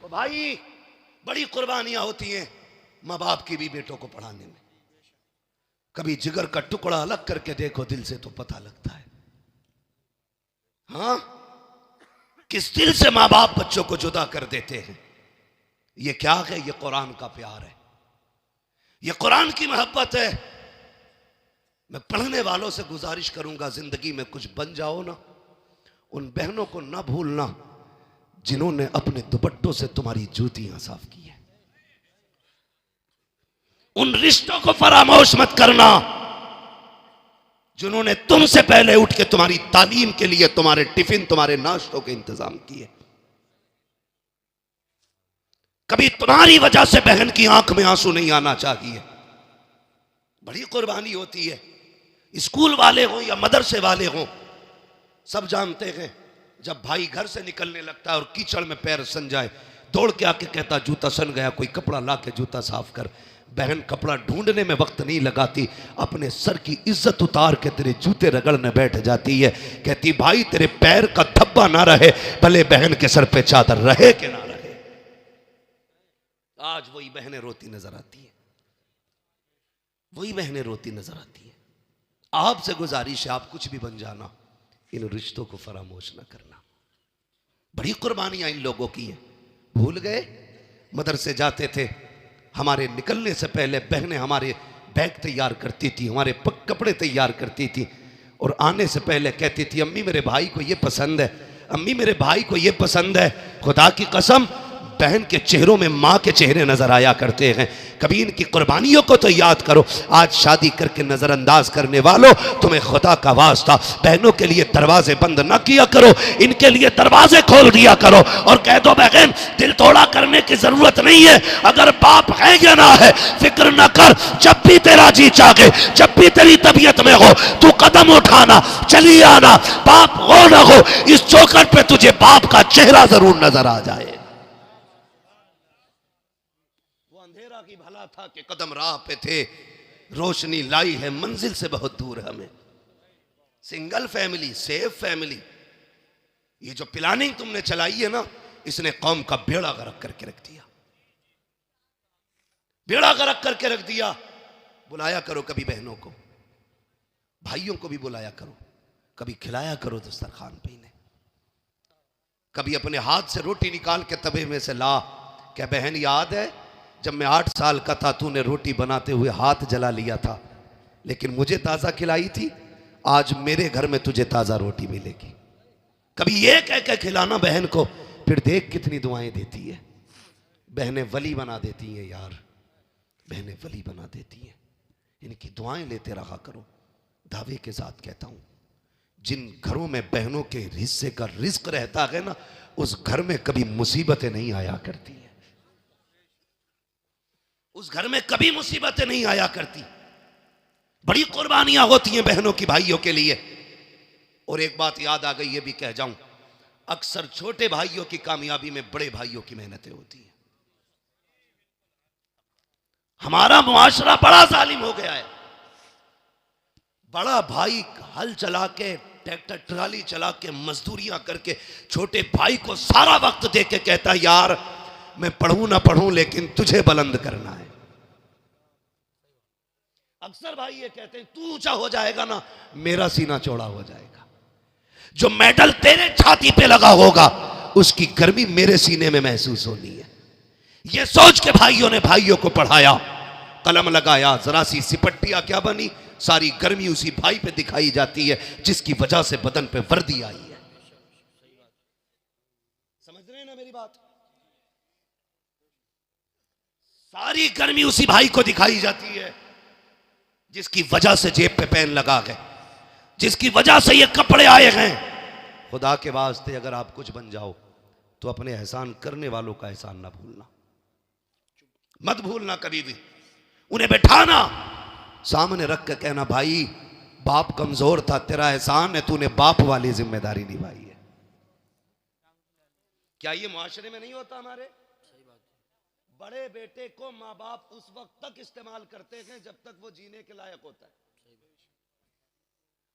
तो भाई बड़ी कुर्बानियां होती हैं माँ बाप की भी बेटों को पढ़ाने में। कभी जिगर का टुकड़ा अलग करके देखो दिल से तो पता लगता है। हाँ, किस दिल से माँ बाप बच्चों को जुदा कर देते हैं। ये क्या है? ये कुरान का प्यार है, ये कुरान की मोहब्बत है। मैं पढ़ने वालों से गुजारिश करूंगा, जिंदगी में कुछ बन जाओ ना, उन बहनों को ना भूलना जिन्होंने अपने दुपट्टों से तुम्हारी जूतियां साफ की है। उन रिश्तों को फरामोश मत करना जिन्होंने तुमसे पहले उठ के तुम्हारी तालीम के लिए तुम्हारे टिफिन, तुम्हारे नाश्तों के इंतजाम किए। कभी तुम्हारी वजह से बहन की आंख में आंसू नहीं आना चाहिए। बड़ी कुर्बानी होती है। स्कूल वाले हों या मदरसे वाले हों, सब जानते हैं जब भाई घर से निकलने लगता है और कीचड़ में पैर सन जाए, दौड़ के आके कहता जूता सन गया, कोई कपड़ा ला के जूता साफ कर। बहन कपड़ा ढूंढने में वक्त नहीं लगाती, अपने सर की इज्जत उतार के तेरे जूते रगड़ने बैठ जाती है। कहती भाई तेरे पैर का धब्बा ना रहे, भले बहन के सर पे चादर रहे कि ना रहे। आज वही बहनें रोती नजर आती है, वही बहनें रोती नजर आती है। आपसे गुजारिश है, आप कुछ भी बन जाना, इन रिश्तों को फरामोश ना करना। बड़ी कुर्बानियां इन लोगों की है। भूल गए मदरसे जाते थे, हमारे निकलने से पहले बहनें हमारे बैग तैयार करती थी, हमारे कपड़े तैयार करती थी, और आने से पहले कहती थी अम्मी मेरे भाई को ये पसंद है, अम्मी मेरे भाई को ये पसंद है। खुदा की कसम बहन के चेहरों में माँ के चेहरे नजर आया करते हैं। कभी इनकी कुर्बानियों को तो याद करो। आज शादी करके नजरअंदाज करने वालों, तुम्हें खुदा का वास्ता बहनों के लिए दरवाजे बंद ना किया करो, इनके लिए दरवाजे खोल दिया करो और कह दो बहन दिल तोड़ा करने की जरूरत नहीं है, अगर बाप है या ना है फिक्र ना कर, जब भी तेरा जी चाहे, जब भी तेरी तबीयत में हो तू कदम उठाना, चली आना, बाप हो ना हो इस चौखट पे तुझे बाप का चेहरा जरूर नजर आ जाए। की भला था कि कदम राह पे थे, रोशनी लाई है मंजिल से बहुत दूर हमें। सिंगल फैमिली, सेफ फैमिली, ये जो प्लानिंग तुमने चलाई है ना, इसने कौम का बेड़ा गर्क करके रख दिया, बेड़ा गर्क करके रख दिया। बुलाया करो कभी बहनों को, भाइयों को भी बुलाया करो, कभी खिलाया करो दस्तरखान पे इन्हें, कभी अपने हाथ से रोटी निकाल के तवे में से ला। क्या बहन याद है जब मैं 8 साल का था तूने रोटी बनाते हुए हाथ जला लिया था, लेकिन मुझे ताज़ा खिलाई थी, आज मेरे घर में तुझे ताज़ा रोटी मिलेगी। कभी ये कह के खिलाना बहन को, फिर देख कितनी दुआएं देती है। बहनें वली बना देती हैं यार, बहनें वली बना देती हैं। इनकी दुआएं लेते रहा करो। दावे के साथ कहता हूं, जिन घरों में बहनों के हिस्से का रिस्क रहता है ना, उस घर में कभी मुसीबतें नहीं आया करती है, उस घर में कभी मुसीबतें नहीं आया करती। बड़ी कुर्बानियां होती हैं बहनों की भाइयों के लिए। और एक बात याद आ गई, ये भी कह जाऊं, अक्सर छोटे भाइयों की कामयाबी में बड़े भाइयों की मेहनतें होती हैं। हमारा मुआशरा बड़ा जालिम हो गया है। बड़ा भाई हल चला के, ट्रैक्टर ट्राली चला के, मजदूरियां करके छोटे भाई को सारा वक्त दे के कहता यार मैं पढ़ूं ना पढ़ूं लेकिन तुझे बुलंद करना है। अक्सर भाई ये कहते हैं तू ऊंचा हो जाएगा ना मेरा सीना चौड़ा हो जाएगा, जो मेडल तेरे छाती पे लगा होगा उसकी गर्मी मेरे सीने में महसूस होनी है। ये सोच के भाइयों ने भाइयों को पढ़ाया, कलम लगाया, जरा सी सिपट्टिया क्या बनी, सारी गर्मी उसी भाई पे दिखाई जाती है जिसकी वजह से बदन पे वर्दी आई है। समझ रहे हैं ना मेरी बात? सारी गर्मी उसी भाई को दिखाई जाती है जिसकी वजह से जेब पे पेन लगा गए, जिसकी वजह से ये कपड़े आए हैं। खुदा के वास्ते अगर आप कुछ बन जाओ तो अपने एहसान करने वालों का एहसान ना भूलना, मत भूलना कभी भी। उन्हें बैठाना, सामने रख के कहना भाई बाप कमजोर था, तेरा एहसान है, तूने बाप वाली जिम्मेदारी निभाई है। क्या ये मुआशरे में नहीं होता? हमारे बड़े बेटे को माँ बाप उस वक्त तक इस्तेमाल करते हैं जब तक वो जीने के लायक होता है।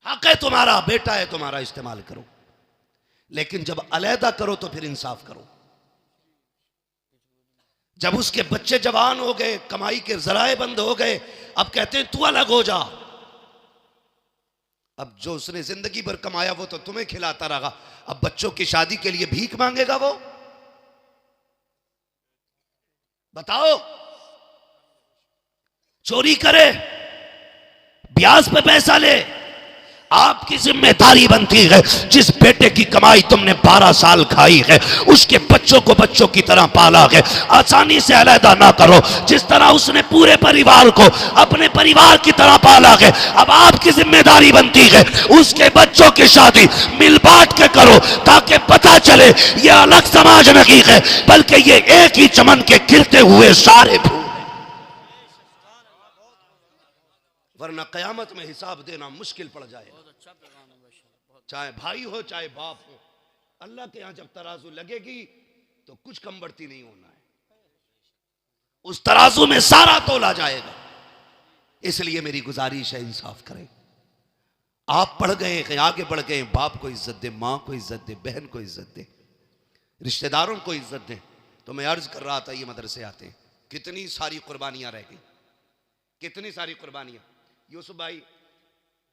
हक है तुम्हारा, बेटा है तुम्हारा, इस्तेमाल करो, लेकिन जब अलहदा करो तो फिर इंसाफ करो। जब उसके बच्चे जवान हो गए, कमाई के जराए बंद हो गए, अब कहते हैं तू अलग हो जा। अब जो उसने जिंदगी भर कमाया वो तो तुम्हें खिलाता रहा, अब बच्चों की शादी के लिए भीख मांगेगा वो? बताओ। चोरी करे, ब्याज पे पैसा ले, आपकी जिम्मेदारी बनती है जिस बेटे की कमाई तुमने 12 साल खाई है उसके बच्चों को बच्चों की तरह पाला है, आसानी से अलहदा ना करो। जिस तरह उसने पूरे परिवार को अपने परिवार की तरह पाला है, अब आपकी जिम्मेदारी बनती है उसके बच्चों की शादी मिल बांट के करो, ताकि पता चले ये अलग समाज नहीं है बल्कि ये एक ही चमन के खिलते हुए सारे फूल। वरना कयामत में हिसाब देना मुश्किल पड़ जाए। चाहे भाई हो चाहे बाप हो, अल्लाह के यहां जब तराजू लगेगी तो कुछ कम बढ़ती नहीं होना है, उस तराजू में सारा तोला जाएगा। इसलिए मेरी गुजारिश है इंसाफ करें। आप पढ़ गए हैं, आगे बढ़ गए, बाप को इज्जत दे, मां को इज्जत दे, बहन को इज्जत दे, रिश्तेदारों को इज्जत दे। तो मैं अर्ज कर रहा था ये मदरसे आते हैं, कितनी सारी कुर्बानियां रह गई, कितनी सारी कुर्बानियां। यूसुफ भाई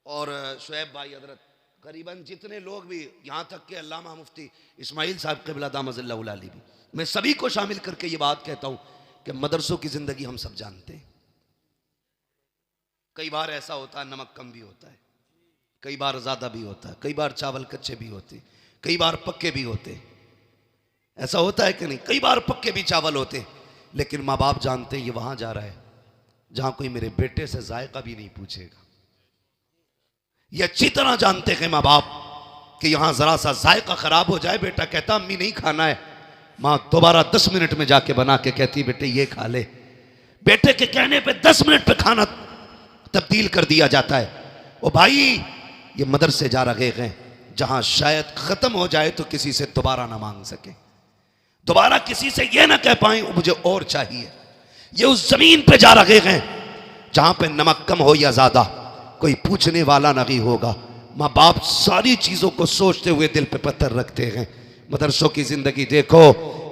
और शुएब भाई हजरत, करीबन जितने लोग भी, यहाँ तक के अल्लामा मुफ्ती इस्माइल साहब क़िबला दामज़िल्लहुल आली भी, मैं सभी को शामिल करके ये बात कहता हूँ कि मदरसों की ज़िंदगी हम सब जानते हैं। कई बार ऐसा होता है नमक कम भी होता है, कई बार ज़्यादा भी होता है, कई बार चावल कच्चे भी होते, कई बार पक्के भी होते। ऐसा होता है कि नहीं? कई बार पक्के भी चावल होते, लेकिन माँ बाप जानते हैं ये वहाँ जा रहा है जहां कोई मेरे बेटे से जायका भी नहीं पूछेगा। ये अच्छी तरह जानते हैं माँ बाप कि यहां जरा सा जायका खराब हो जाए, बेटा कहता अम्मी नहीं खाना है, माँ दोबारा 10 मिनट में जाके बना के कहती बेटे ये खा ले। बेटे के कहने पे 10 मिनट पे खाना तब्दील कर दिया जाता है। ओ भाई, ये मदरसे जा रहे हैं जहां शायद खत्म हो जाए तो किसी से दोबारा ना मांग सके, दोबारा किसी से ये ना कह पाए मुझे और चाहिए। ये उस जमीन पे जा रहे हैं जहां पे नमक कम हो या ज्यादा कोई पूछने वाला नहीं होगा। माँ बाप सारी चीजों को सोचते हुए दिल पे पत्थर रखते हैं। मदरसों की जिंदगी देखो,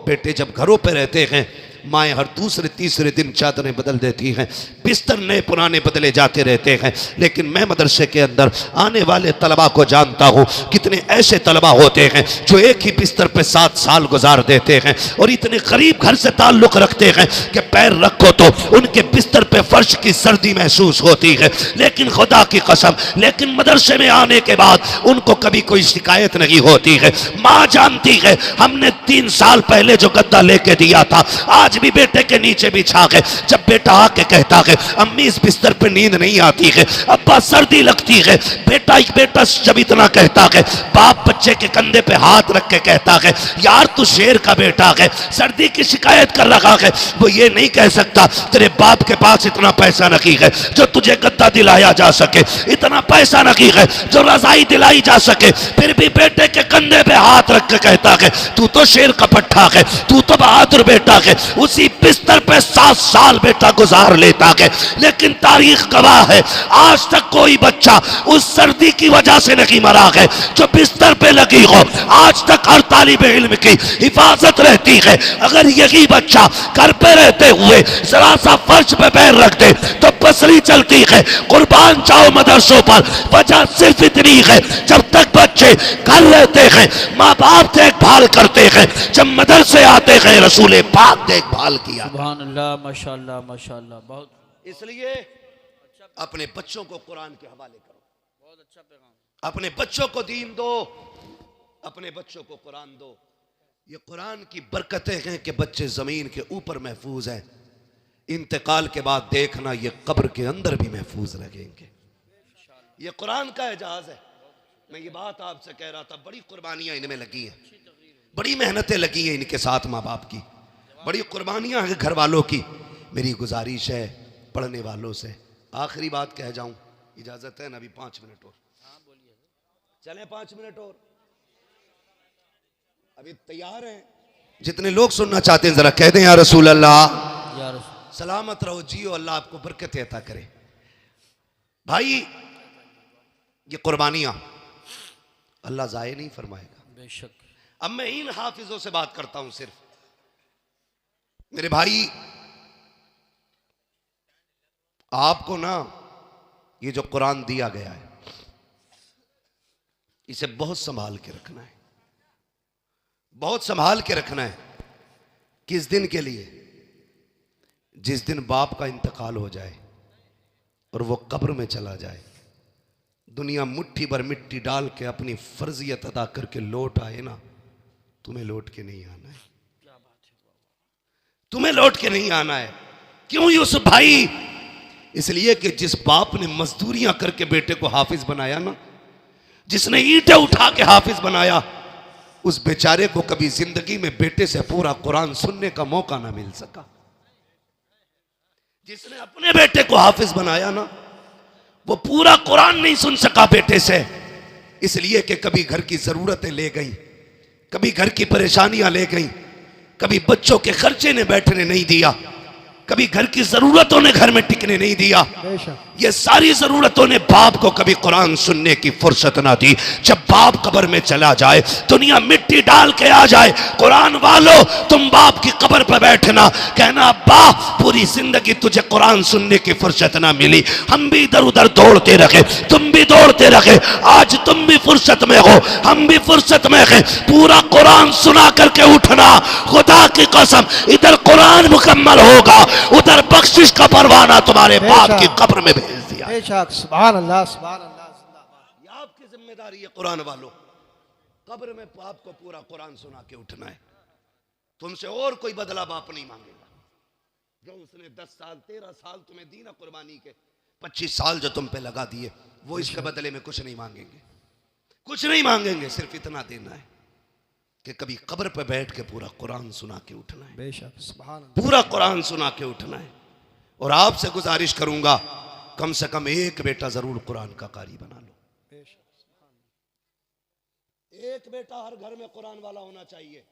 बेटे जब घरों पे रहते हैं माएँ हर दूसरे तीसरे दिन चादरें बदल देती हैं, बिस्तर नए पुराने बदले जाते रहते हैं। लेकिन मैं मदरसे के अंदर आने वाले तलबा को जानता हूँ, कितने ऐसे तलबा होते हैं जो एक ही बिस्तर पे 7 साल गुजार देते हैं और इतने करीब घर से ताल्लुक़ रखते हैं कि पैर रखो तो उनके बिस्तर पे फर्श की सर्दी महसूस होती है। लेकिन खुदा की कसम, लेकिन मदरसे में आने के बाद उनको कभी कोई शिकायत नहीं होती है। माँ जानती है हमने 3 साल पहले जो गद्दा लेके दिया था आज भी बेटे के नीचे बिछा के, जब बेटा आके कहता है अम्मी इस बिस्तर पे नींद नहीं आती है, अब्बा सर्दी लगती है, बेटा जब इतना कहता है, बाप बच्चे के कंधे पे हाथ रख के कहता है यार तू शेर का बेटा है, सर्दी की शिकायत कर रहा है। वो ये नहीं कह सकता तेरे बाप के पास इतना पैसा नहीं है जो तुझे गद्दा दिलाया जा सके, इतना पैसा नहीं है जो रजाई दिलाई जा सके, फिर भी बेटे के कंधे पे हाथ रख के कहता है तू तो शेर का पट्टा है, तू तो बहादुर बेटा है। उसी बिस्तर पे 7 साल बेटा गुजार लेता है। लेकिन तारीख गवाह है आज तक कोई बच्चा उस सर्दी की वजह से नहीं मरा है जो बिस्तर पे लगी हो। आज तक हर तालिब इल्म की हिफाजत रहती है। अगर यही बच्चा घर पे रहते हुए जरा सा फर्श पे पैर रख दे तो पसली चलती है। कुर्बान जाओ मदरसों पर, वजह सिर्फ इतनी है जब तक बच्चे घर रहते हैं माँ बाप देखभाल करते हैं, जब मदरसे आते हैं रसूल पाक देखभाल किया। सुभान अल्लाह, माशाअल्लाह माशाअल्लाह। बहुत, इसलिए अपने बच्चों को कुरान के हवाले करो, बहुत अच्छा पैगाम। अपने बच्चों को दीन दो, अपने बच्चों को कुरान दो। ये कुरान की बरकतें हैं कि बच्चे जमीन के ऊपर महफूज हैं, इंतकाल के बाद देखना ये कब्र के अंदर भी महफूज रहेंगे। ये कुरान का एजाज है। मैं ये बात आपसे कह रहा था, बड़ी कुर्बानियां इनमें लगी हैं, बड़ी मेहनतें लगी हैं इनके साथ माँ बाप की, बड़ी कुर्बानियां हैं घर वालों की। मेरी गुजारिश है पढ़ने वालों से, आखिरी बात कह जाऊं, इजाजत है ना? अभी 5 मिनट और चले, 5 मिनट और अभी तैयार हैं? जितने लोग सुनना चाहते हैं जरा कह दें या रसूल अल्लाह। सलामत रहो, जियो, अल्लाह आपको बरकत अता करे। भाई ये कुर्बानियां अल्लाह जाये नहीं फरमाएगा बेशक। अब मैं इन हाफिजों से बात करता हूं सिर्फ, मेरे भाई, आपको ना ये जो कुरान दिया गया है इसे बहुत संभाल के रखना है, बहुत संभाल के रखना है। किस दिन के लिए? जिस दिन बाप का इंतकाल हो जाए और वो कब्र में चला जाए, दुनिया मुट्ठी भर मिट्टी डाल के अपनी फर्जियत अदा करके लौट आए ना, तुम्हें लौट के नहीं आना है, तुम्हें लौट के नहीं आना है। क्यों यूसुफ भाई? इसलिए कि जिस बाप ने मजदूरियां करके बेटे को हाफिज बनाया ना, जिसने ईंटें उठा के हाफिज बनाया, उस बेचारे को कभी जिंदगी में बेटे से पूरा कुरान सुनने का मौका ना मिल सका। जिसने अपने बेटे को हाफिज बनाया ना, वो पूरा कुरान नहीं सुन सका बेटे से, इसलिए कि कभी घर की जरूरतें ले गई, कभी घर की परेशानियां ले गई, कभी बच्चों के खर्चे ने बैठने नहीं दिया, कभी घर की जरूरतों ने घर में टिकने नहीं दिया। ये सारी जरूरतों ने बाप को कभी कुरान सुनने की फुर्सत ना दी। जब बाप कब्र में चला जाए, दुनिया मिट्टी डाल के आ जाए, कुरान वालों तुम बाप की कब्र पर बैठना, कहना अब्बा पूरी जिंदगी तुझे कुरान सुनने की फुर्सत ना मिली, हम भी इधर उधर दौड़ते रहे, तुम भी दौड़ते रहे, आज तुम भी फुर्सत में हो, हम भी फुर्सत में हैं, पूरा कुरान सुना करके उठना। खुदा की कसम, इधर कुरान मुकम्मल होगा, उधर बख्शिश का परवाना तुम्हारे बाप की कब्र में भेज दिया। सुभान अल्लाह, सुभान अल्लाह, जिंदाबाद। ये आपकी जिम्मेदारी है कुरान वालों, कब्र में बाप को पूरा कुरान सुना के उठना है। तुमसे और कोई बदला बाप नहीं मांगेगा। जो उसने 10 साल 13 साल तुम्हें दी ना कुर्बानी के, 25 साल जो तुम पे लगा दिए, वो इसके बदले में कुछ नहीं मांगेंगे, कुछ नहीं मांगेंगे। सिर्फ इतना देना है कि कभी कब्र पे बैठ के पूरा कुरान सुना के उठना है, बेशक, सुभान अल्लाह, पूरा कुरान सुना के उठना है। और आपसे गुजारिश करूंगा, कम से कम एक बेटा जरूर कुरान का कारी बना लो। बेशक, एक बेटा हर घर में कुरान वाला होना चाहिए।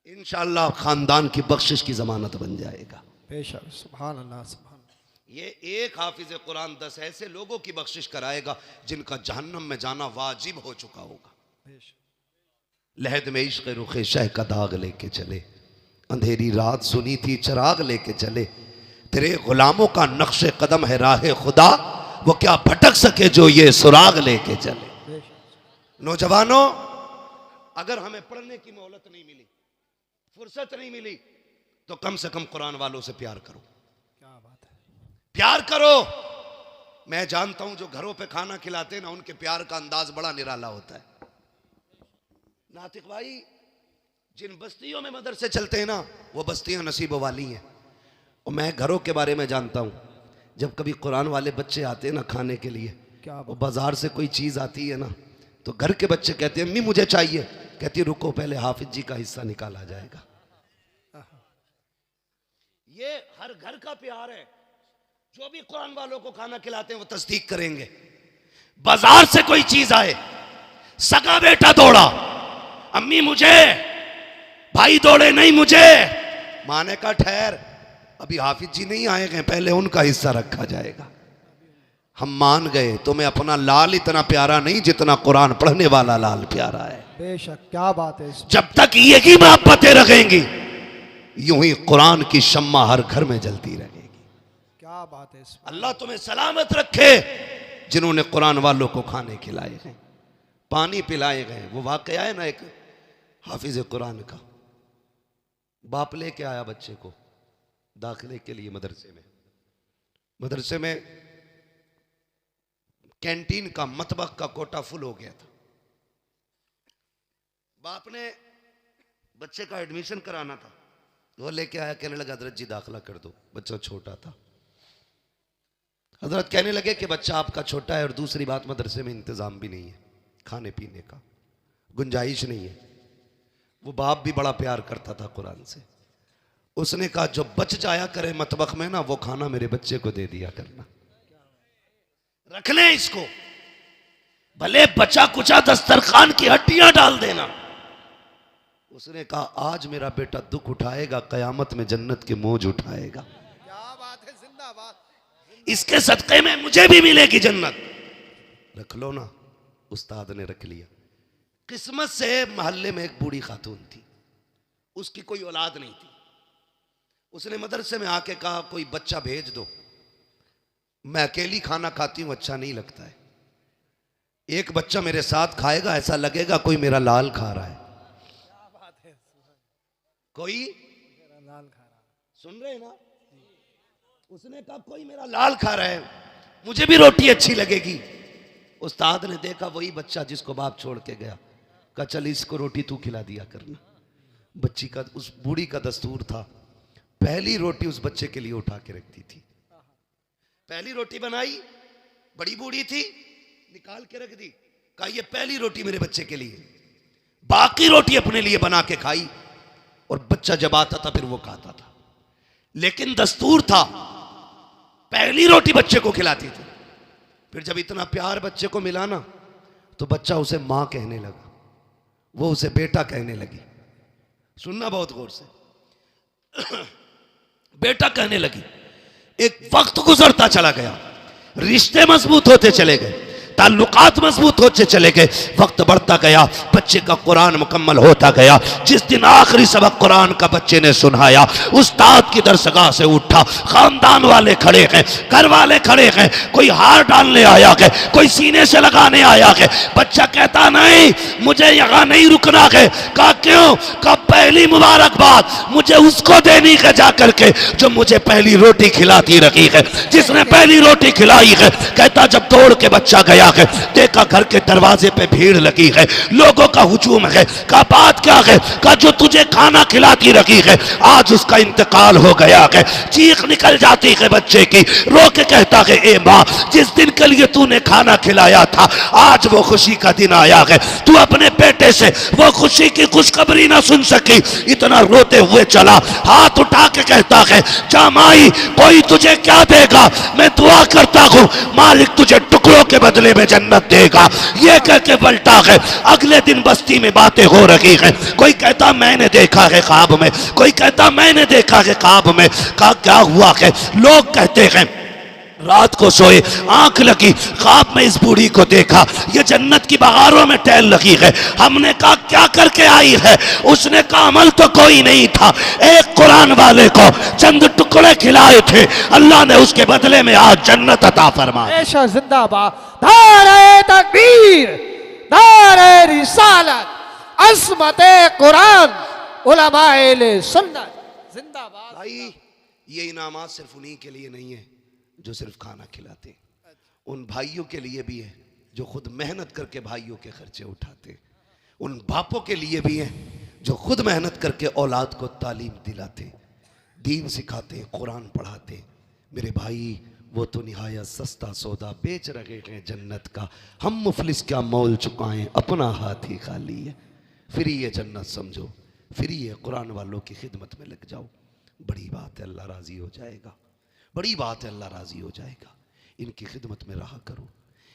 इंशाअल्लाह खानदान की बख्शिश की जमानत बन जाएगा। बेशक, सुभान अल्लाह, सुभान। ये एक हाफिज कुरान 10 ऐसे लोगों की बख्शिश कराएगा जिनका जहन्नम में जाना वाजिब हो चुका होगा। बेशक, लहद में इश्क़ रुखे शह का दाग लेके चले, अंधेरी रात सुनी थी चिराग लेके चले, तेरे गुलामों का नक्शे कदम है राह खुदा, वो क्या भटक सके जो ये सुराग लेके चले। नौजवानों, अगर हमें पढ़ने की मोहलत नहीं मिली, फुर्सत नहीं मिली, तो कम से कम कुरान वालों से प्यार करो। क्या बात है, प्यार करो। मैं जानता हूं जो घरों पे खाना खिलाते हैं ना, उनके प्यार का अंदाज बड़ा निराला होता है। नातिक भाई, जिन बस्तियों में मदरसे चलते हैं ना, वो बस्तियां नसीब वाली हैं। और मैं घरों के बारे में जानता हूं, जब कभी कुरान वाले बच्चे आते हैं ना खाने के लिए, क्या वो बाजार से कोई चीज आती है ना, तो घर के बच्चे कहते हैं अम्मी मुझे चाहिए, कहती है रुको पहले हाफिज जी का हिस्सा निकाला जाएगा। ये हर घर का प्यार है। जो भी कुरान वालों को खाना खिलाते हैं वो तस्दीक करेंगे। बाजार से कोई चीज आए, सगा बेटा दौड़ा, अम्मी मुझे, भाई दौड़े नहीं मुझे, माने का ठहर, अभी हाफिज जी नहीं आए गए, पहले उनका हिस्सा रखा जाएगा। हम मान गए, तुम्हें अपना लाल इतना प्यारा नहीं जितना कुरान पढ़ने वाला लाल प्यारा है। बेशक, क्या बात है। जब तक यही मोहब्बतें रहेंगी, यूं ही कुरान की शम्मा हर घर में जलती रहेगी। क्या बात है। अल्लाह तुम्हें सलामत रखे, जिन्होंने कुरान वालों को खाने खिलाए गए, पानी पिलाए गए। वो वाकया है ना एक हाफिज कुरान का, बाप लेके आया बच्चे को दाखिले के लिए मदरसे में। मदरसे में कैंटीन का मतबख का कोटा फुल हो गया था। बाप ने बच्चे का एडमिशन कराना था, वो लेके आया, कहने लगा हजरत जी दाखिला कर दो। बच्चा छोटा था। हजरत कहने लगे कि बच्चा आपका छोटा है और दूसरी बात मदरसे में इंतजाम भी नहीं है, खाने पीने का गुंजाइश नहीं है। वो बाप भी बड़ा प्यार करता था कुरान से। उसने कहा जो बच जाया करे मतबख में ना, वो खाना मेरे बच्चे को दे दिया करना, रख ले इसको, भले बचा कुचा दस्तरखान की हड्डियां डाल देना। उसने कहा आज मेरा बेटा दुख उठाएगा, कयामत में जन्नत के मौज उठाएगा। क्या बात है, जिंदाबाद। इसके सदक़े में मुझे भी मिलेगी जन्नत। रख लो ना। उस्ताद ने रख लिया। किस्मत से मोहल्ले में एक बूढ़ी खातून थी, उसकी कोई औलाद नहीं थी। उसने मदरसे में आके कहा कोई बच्चा भेज दो, मैं अकेली खाना खाती हूं, अच्छा नहीं लगता है, एक बच्चा मेरे साथ खाएगा ऐसा लगेगा कोई मेरा लाल खा रहा है। क्या बात है? कोई मेरा लाल खा रहा। सुन रहे हैं ना? उसने कहा कोई मेरा लाल खा रहा है, मुझे भी रोटी अच्छी लगेगी। उस्ताद ने देखा वही बच्चा जिसको बाप छोड़ के गया, कहा चल इसको रोटी तू खिला दिया करना। बच्ची का, उस बूढ़ी का दस्तूर था, पहली रोटी उस बच्चे के लिए उठा के रखती थी। पहली रोटी बनाई, बड़ी बूढ़ी थी, निकाल के रख दी, कहा ये पहली रोटी मेरे बच्चे के लिए, बाकी रोटी अपने लिए बना के खाई, और बच्चा जब आता था फिर वो खाता था। लेकिन दस्तूर था, पहली रोटी बच्चे को खिलाती थी। फिर जब इतना प्यार बच्चे को मिला ना, तो बच्चा उसे मां कहने लगा, वो उसे बेटा कहने लगी। सुनना बहुत गौर से, बेटा कहने लगी। एक वक्त गुजरता चला गया, रिश्ते मजबूत होते चले गए, ताल्लुकात मजबूत होते चले गए, वक्त बढ़ता गया, बच्चे का कुरान मुकम्मल होता गया। जिस दिन आखिरी सबक कुरान का बच्चे ने सुनाया, उस्ताद की दरसगाह से उठा, खानदान वाले खड़े हैं, घर वाले खड़े हैं, कोई हार डालने आया है, कोई सीने से लगाने आया है। बच्चा कहता नहीं, मुझे यहाँ नहीं रुकना है। कहा क्यों? कहा पहली मुबारकबाद मुझे उसको देनी है जा करके जो मुझे पहली रोटी खिलाती रही है, जिसने पहली रोटी खिलाई है। कहता जब दौड़ के बच्चा गया है, देखा घर के दरवाजे पे भीड़ लगी है, लोगों का हुजूम है। कहा बात क्या है? कहा जो तुझे खाना खिलाती रही है आज उसका इंतकाल हो गया है। चीख निकल जाती है बच्चे की, रो के कहता है ए माँ, जिस दिन के लिए तूने खाना खिलाया था आज वो खुशी का दिन आया है, तू अपने बेटे से वो खुशी की खुशखबरी ना सुन सकी, इतना रोते हुए चला, हाथ उठा के कहता है जा माई कोई तुझे क्या देगा, मैं दुआ करता हूँ मालिक तुझे टुकड़ों के बदले में जन्नत देगा। ये कह के पलटा है। अगले दिन बस्ती में बातें हो रही हैं, कोई कहता मैंने देखा है ख्वाब में, कोई कहता मैंने देखा है ख्वाब में। कहा क्या हुआ है? लोग कहते हैं रात को सोए, आंख लगी, ख्वाब में इस बूढ़ी को देखा, ये जन्नत की बहारों में टहल लगी है। हमने कहा क्या करके आई है? उसने कहा अमल तो कोई नहीं था, एक कुरान वाले को चंद टुकड़े खिलाए थे, अल्लाह ने उसके बदले में आज जन्नत अता फरमाई। बेशक जिंदाबाद, नारे तकबीर, नारे रिसालत, अज़मते कुरान, उलमाए सुन्नत जिंदाबाद। भाई ये इनामात सिर्फ उन्हीं के लिए नहीं है जो सिर्फ खाना खिलाते, उन भाइयों के लिए भी है जो खुद मेहनत करके भाइयों के खर्चे उठाते, उन बापों के लिए भी है जो खुद मेहनत करके औलाद को तालीम दिलाते, दीन सिखाते, कुरान पढ़ाते। मेरे भाई वो तो निहायत सस्ता सौदा बेच रहे हैं जन्नत का, हम मुफलिस क्या मोल चुकाएं, अपना हाथ ही खाली है। फिर ये जन्नत समझो, फिर ये कुरान वालों की खिदमत में लग जाओ, बड़ी बात है, अल्लाह राजी हो जाएगा, बड़ी बात है, अल्लाह राजी हो जाएगा। इनकी खिदमत में रहा करो,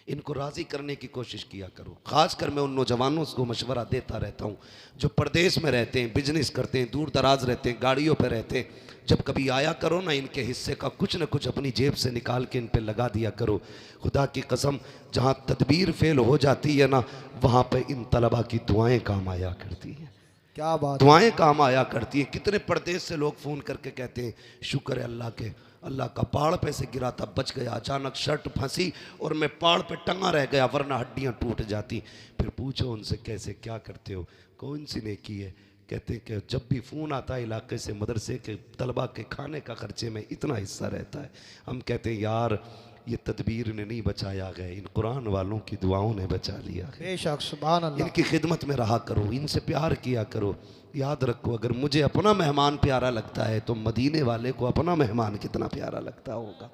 इनको राजी करने की कोशिश किया करो। खासकर मैं उन नौजवानों को मशवरा देता रहता हूँ जो परदेश में रहते हैं, बिजनेस करते हैं, दूर दराज रहते हैं, गाड़ियों पर रहते हैं, जब कभी आया करो ना इनके हिस्से का कुछ न कुछ अपनी जेब से निकाल के इन पे लगा दिया करो। खुदा की कसम जहाँ तदबीर फेल हो जाती है ना, वहाँ पे इन तलबा की दुआएं काम आया करती हैं, क्या बात, दुआएं काम आया करती हैं। कितने परदेश से लोग फ़ोन करके कहते हैं शुक्र है अल्लाह के, अल्लाह का पहाड़ पे से गिरा था, बच गया, अचानक शर्ट फंसी और मैं पहाड़ पे टंगा रह गया वरना हड्डियां टूट जाती। फिर पूछो उनसे कैसे क्या करते हो, कौन सी नेकी है? कहते कि जब भी फ़ोन आता है इलाके से मदरसे के तलबा के खाने का खर्चे में इतना हिस्सा रहता है। हम कहते हैं यार ये तदबीर ने नहीं बचाया गया, इन कुरान वालों की दुआओं ने बचा लिया है। बेशक सुभान अल्लाह। इनकी खिदमत में रहा करो, इनसे प्यार किया करो। याद रखो अगर मुझे अपना मेहमान प्यारा लगता है तो मदीने वाले को अपना मेहमान कितना प्यारा लगता होगा।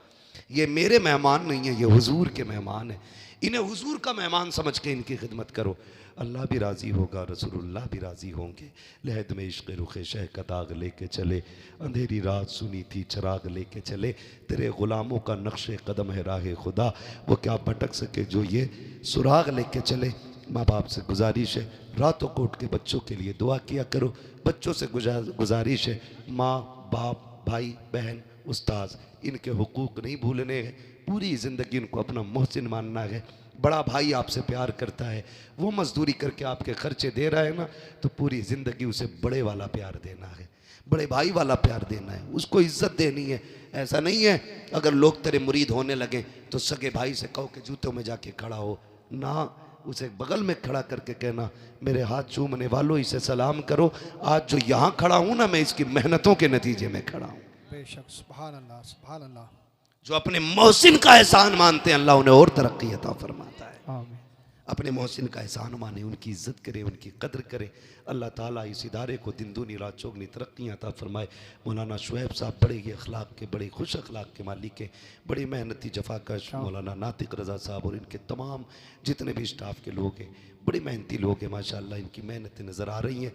ये मेरे मेहमान नहीं है, ये हुजूर के मेहमान है, इन्हें हुजूर का मेहमान समझ के इनकी खिदमत करो। अल्लाह भी राज़ी होगा, रसूलुल्लाह भी राज़ी होंगे। लहद में इश्क़ रुख़ शह का दाग लेके चले, अंधेरी रात सुनी थी चराग लेके चले, तेरे ग़ुलामों का नक्शे कदम है राह खुदा, वो क्या भटक सके जो ये सुराग लेके चले। माँ बाप से गुजारिश है रातों को उठ के बच्चों के लिए दुआ किया करो। बच्चों से गुजारिश है माँ बाप भाई बहन उस्ताद इनके हुकूक नहीं भूलने हैं, पूरी ज़िंदगी इनको अपना मोहसिन मानना है। बड़ा भाई आपसे प्यार करता है, वो मजदूरी करके आपके खर्चे दे रहा है ना, तो पूरी ज़िंदगी उसे बड़े वाला प्यार देना है। बड़े भाई वाला प्यार देना है, उसको इज्जत देनी है। ऐसा नहीं है अगर लोग तेरे मुरीद होने लगे तो सगे भाई से कहो कि जूतों में जाके खड़ा हो ना, उसे बगल में खड़ा करके कहना मेरे हाथ चूमने वालों इसे सलाम करो, आज जो यहाँ खड़ा हूँ ना मैं इसकी मेहनतों के नतीजे में खड़ा हूँ। बेशक सुभान अल्लाह सुभान अल्लाह। जो अपने मोहसिन का एहसान मानते हैं अल्लाह उन्हें और तरक्की अता फरमाता है। आमीन। अपने मोहसिन का एहसान माने, उनकी इज्जत करें, उनकी कदर करें। अल्लाह ताला इस इदारे को दिन दूनी रात चौगनी तरक्की अता फरमाए। मौलाना शुएब साहब बड़े ही अखलाक के, बड़े खुश अखलाक के मालिक हैं, बड़ी मेहनती जफाकश। मौलाना नातिक रज़ा साहब और इनके तमाम जितने भी स्टाफ के लोग हैं बड़े मेहनती लोग हैं माशाअल्लाह, इनकी मेहनतें नज़र आ रही हैं।